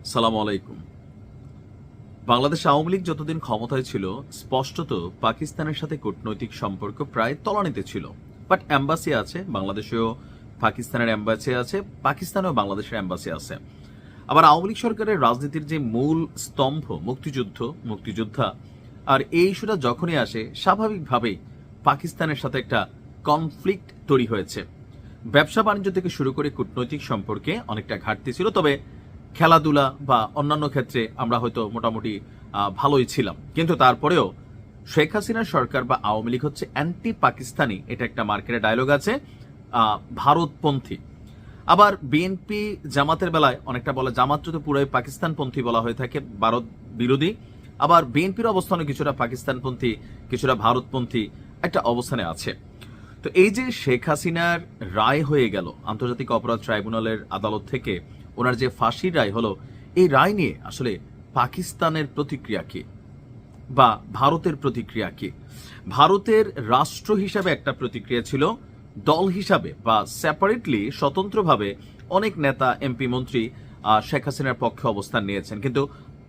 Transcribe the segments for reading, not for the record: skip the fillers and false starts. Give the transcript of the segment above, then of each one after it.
সালাম আলাইকুম। বাংলাদেশ আওয়ামী লীগ যতদিন ক্ষমতায় ছিল স্পষ্টত পাকিস্তানের সাথে কূটনৈতিক সম্পর্ক প্রায় তলানিতে ছিল। বাট এম্বাসি আছে, বাংলাদেশেও পাকিস্তানের এম্বাসি আছে, পাকিস্তানেও বাংলাদেশের এম্বাসি আছে। আবার আওয়ামী লীগ সরকারের রাজনীতির যে মূল স্তম্ভ মুক্তিযোদ্ধা, আর এই ইস্যুটা যখনই আসে স্বাভাবিকভাবেই পাকিস্তানের সাথে একটা কনফ্লিক্ট তৈরি হয়েছে। ব্যবসা বাণিজ্য থেকে শুরু করে কূটনৈতিক সম্পর্কে অনেকটা ঘাটতি ছিল, তবে খেলাধুলা বা অন্যান্য ক্ষেত্রে আমরা হয়তো মোটামুটি ভালোই ছিলাম। কিন্তু তারপরেও শেখ হাসিনার সরকার বা আওয়ামী লীগ হচ্ছে অ্যান্টি পাকিস্তানি, এটা একটা মার্কেটে ডায়লগ আছে, ভারতপন্থী। আবার বিএনপি জামাতের বেলায় অনেকটা বলে জামাত তো পুরোই পাকিস্তানপন্থী বলা হয়ে থাকে, ভারত বিরোধী। আবার বিএনপির অবস্থানে কিছুটা পাকিস্তানপন্থী, কিছুটা ভারতপন্থী একটা অবস্থানে আছে। তো এই যে শেখ হাসিনার রায় হয়ে গেল আন্তর্জাতিক অপরাধ ট্রাইব্যুনালের আদালত থেকে, ওনার যে ফাঁসির রায় হলো, এই রায় নিয়ে আসলে পাকিস্তানের প্রতিক্রিয়া কি বা ভারতের প্রতিক্রিয়া কি? ভারতের রাষ্ট্র হিসাবে একটা প্রতিক্রিয়া ছিল, দল হিসাবে বা সেপারেটলি স্বতন্ত্রভাবে অনেক নেতা এমপি মন্ত্রী শেখ হাসিনার পক্ষে অবস্থান নিয়েছেন। কিন্তু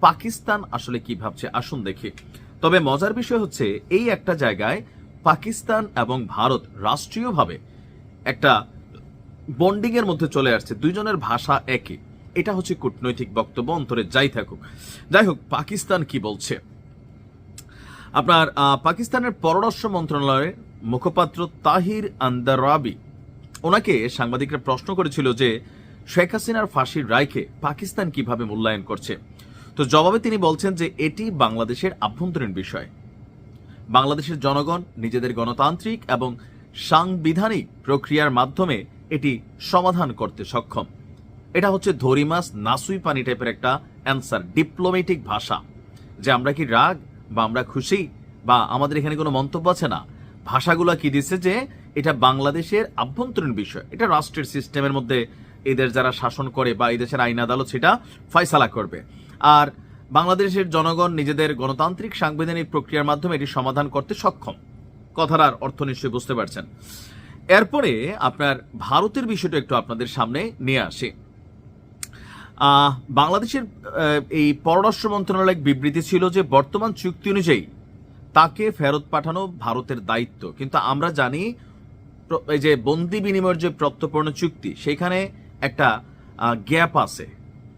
পাকিস্তান আসলে কি ভাবছে আসুন দেখি। তবে মজার বিষয় হচ্ছে এই একটা জায়গায় পাকিস্তান এবং ভারত রাষ্ট্রীয়ভাবে একটা বন্ডিং এর মধ্যে চলে আসছে, দুইজনের ভাষা একই। এটা হচ্ছে কূটনৈতিক বক্তব্য, অন্তরে যাই থাকুক। যাই হোক, পাকিস্তান কি বলছে? আপনার পাকিস্তানের পররাষ্ট্র মন্ত্রণালয়ের মুখপাত্র তাহির আন্দারাবি, ওনাকে সাংবাদিকরা প্রশ্ন করেছিল যে শেখ হাসিনার ফাঁসির রায়কে পাকিস্তান কিভাবে মূল্যায়ন করছে। তো জবাবে তিনি বলছেন যে এটি বাংলাদেশের আভ্যন্তরীণ বিষয়। বাংলাদেশের জনগণ নিজেদের গণতান্ত্রিক এবং সাংবিধানিক প্রক্রিয়ার মাধ্যমে এটি সমাধান করতে সক্ষম। এটা হচ্ছে ধরি মাছ নাসুই পানি টাইপের একটা অ্যান্সার, ডিপ্লোম্যাটিক ভাষা, যে আমরা কি রাগ বা আমরা খুশি বা আমাদের এখানে কোনো মন্তব্য আছে না। ভাষাগুলো কি দিচ্ছে যে এটা বাংলাদেশের আভ্যন্তরীণ বিষয়, এটা রাষ্ট্রের সিস্টেমের মধ্যে এদের যারা শাসন করে বা এই দেশের আইন আদালত সেটা ফয়সালা করবে। আর বাংলাদেশের জনগণ নিজেদের গণতান্ত্রিক সাংবিধানিক প্রক্রিয়ার মাধ্যমে এটি সমাধান করতে সক্ষম। কথার আর অর্থ নিশ্চয়ই বুঝতে পারছেন। এরপরে আপনার ভারতের বিষয়টা একটু আপনাদের সামনে নিয়ে আসি। বাংলাদেশের এই পররাষ্ট্র মন্ত্রণালয়ের বিবৃতি ছিল যে বর্তমান চুক্তি অনুযায়ী তাকে ফেরত পাঠানো ভারতের দায়িত্ব। কিন্তু আমরা জানি এই যে বন্দি বিনিময়ের যে প্রত্যর্পণ চুক্তি, সেখানে একটা গ্যাপ আছে।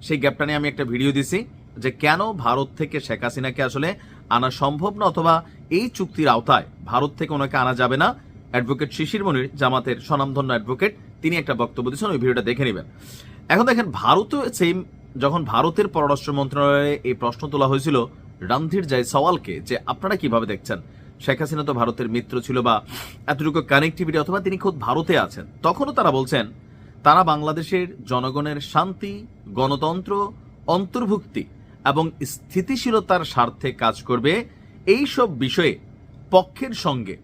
সেই গ্যাপটা নিয়ে আমি একটা ভিডিও দিছি যে কেন ভারত থেকে শেখ হাসিনাকে আসলে আনা সম্ভব না, অথবা এই চুক্তির আওতায় ভারত থেকে ওনাকে আনা যাবে না। অ্যাডভোকেট শিশির মনির, জামাতের স্বনামধন্য অ্যাডভোকেট, তিনি একটা বক্তব্য দিয়েছেন, ওই ভিডিওটা দেখে নেবেন। এখন দেখেন, ভারতও সেম, যখন ভারতের পররাষ্ট্র মন্ত্রণালয়ে এই প্রশ্ন তোলা হয়েছিল রণধীর জয়সওয়ালকে যে আপনারা কিভাবে দেখছেন, শেখ হাসিনা তো ভারতের মিত্র ছিল বা এতটুকু কানেক্টিভিটি, অথবা তিনি খুব ভারতে আছেন, তখনও তারা বলছেন তারা বাংলাদেশের জনগণের শান্তি, গণতন্ত্র, অন্তর্ভুক্তি এবং স্থিতিশীলতার স্বার্থে কাজ করবে। এই সব বিষয়ে পক্ষের সঙ্গে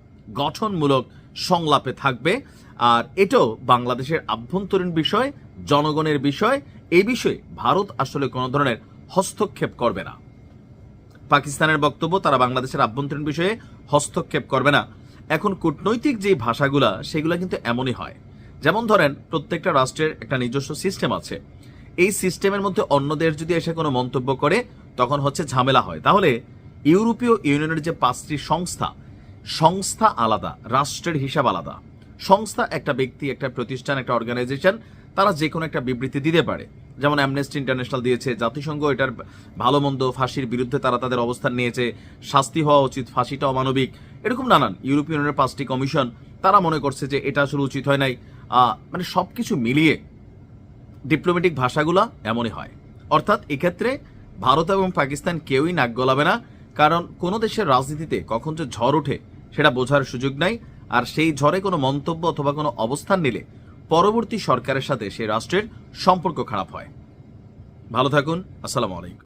গঠনমূলক সংলাপে থাকবে। আর এটাও বাংলাদেশের আভ্যন্তরীণ বিষয়, জনগণের বিষয়। এই বিষয়ে ভারত আসলে কোনো ধরনের হস্তক্ষেপ করবে না। পাকিস্তানের বক্তব্য তারা বাংলাদেশের আভ্যন্তরীণ বিষয়ে হস্তক্ষেপ করবে না। এখন কূটনৈতিক যে ভাষাগুলা, সেগুলা কিন্তু এমনই হয়। যেমন ধরেন, প্রত্যেকটা রাষ্ট্রের একটা নিজস্ব সিস্টেম আছে। এই সিস্টেমের মধ্যে অন্য দেশ যদি এসে কোনো মন্তব্য করে, তখন হচ্ছে ঝামেলা হয়। তাহলে ইউরোপীয় ইউনিয়নের যে 5টি সংস্থা আলাদা, রাষ্ট্রের হিসাব আলাদা। সংস্থা একটা ব্যক্তি, একটা প্রতিষ্ঠান, একটা অর্গানাইজেশন, তারা যে কোনো একটা বিবৃতি দিতে পারে। যেমন অ্যামনেস্টি ইন্টারন্যাশনাল দিয়েছে, জাতিসংঘ এটার ভালো মন্দ ফাঁসির বিরুদ্ধে তারা তাদের অবস্থান নিয়েছে, শাস্তি হওয়া উচিত, ফাঁসিটা অমানবিক, এরকম নানান। ইউরোপীয় ইউনিয়নের 5টি কমিশন, তারা মনে করছে যে এটা আসলে উচিত হয় নাই। মানে সবকিছু মিলিয়ে ডিপ্লোম্যাটিক ভাষাগুলো এমনই হয়। অর্থাৎ এক্ষেত্রে ভারত এবং পাকিস্তান কেউই নাক গলাবে না, কারণ কোনো দেশের রাজনীতিতে কখন যে ঝড় ওঠে সেটা বোঝার সুযোগ নাই। আর সেই ঝড়ে কোনো মন্তব্য অথবা কোনো অবস্থান নিলে পরবর্তী সরকারের সাথে সেই রাষ্ট্রের সম্পর্ক খারাপ হয়। ভালো থাকুন, আসসালামু আলাইকুম।